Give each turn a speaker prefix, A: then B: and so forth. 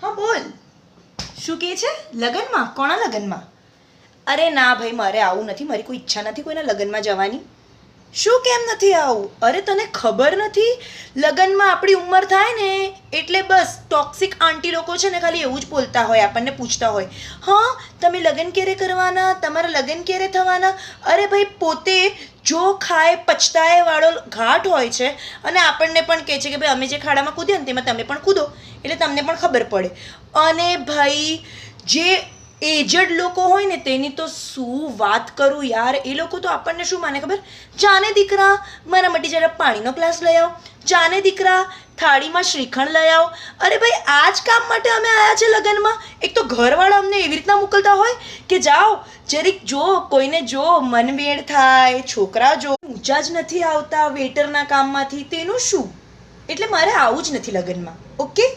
A: હા બોલ. શું કહે છે? લગ્નમાં? કોના લગ્નમાં? અરે ના ભાઈ, મારે આવું નથી. મારી કોઈ ઈચ્છા નથી કોઈના લગ્નમાં જવાની. શું કેમ નથી આવું? અરે તને ખબર નથી? લગ્નમાં આપણી ઉંમર થાય ને એટલે બસ ટોક્સિક આંટી લોકો છે ને ખાલી એવું જ બોલતા હોય, આપણને પૂછતા હોય, હા તમે લગ્ન ક્યારે કરવાના, તમારા લગ્ન ક્યારે થવાના? અરે ભાઈ, પોતે જો ખાય પછતાય વાળો ઘાટ હોય છે અને આપણને પણ કહે છે કે ભાઈ અમે જે ખાડામાં કૂદ્યા ને તેમાં તમે પણ કૂદો એટલે તમને પણ ખબર પડે. અને ભાઈ જે એજડ લોકો હોય ને તેની તો શું વાત કરું યાર. એ લોકો તો આપણને શું માને ખબર? જાને દીકરા મારા માટે જરા પાણીનો ગ્લાસ લઈ આવ, જાને દીકરા થાળીમાં શ્રીખંડ લઈ આવ. અરે ભાઈ, આ જ કામ માટે અમે આવ્યા છે લગ્નમાં? એક તો ઘરવાળા અમને એવી રીતના મોકલતા હોય કે જાઓ જરીક જો, કોઈને જો, મનમેળ થાય, છોકરા જો ઊંચા જ નથી આવતા વેટરના કામમાંથી, તેનું શું? એટલે મારે આવું જ નથી લગ્નમાં. ઓકે.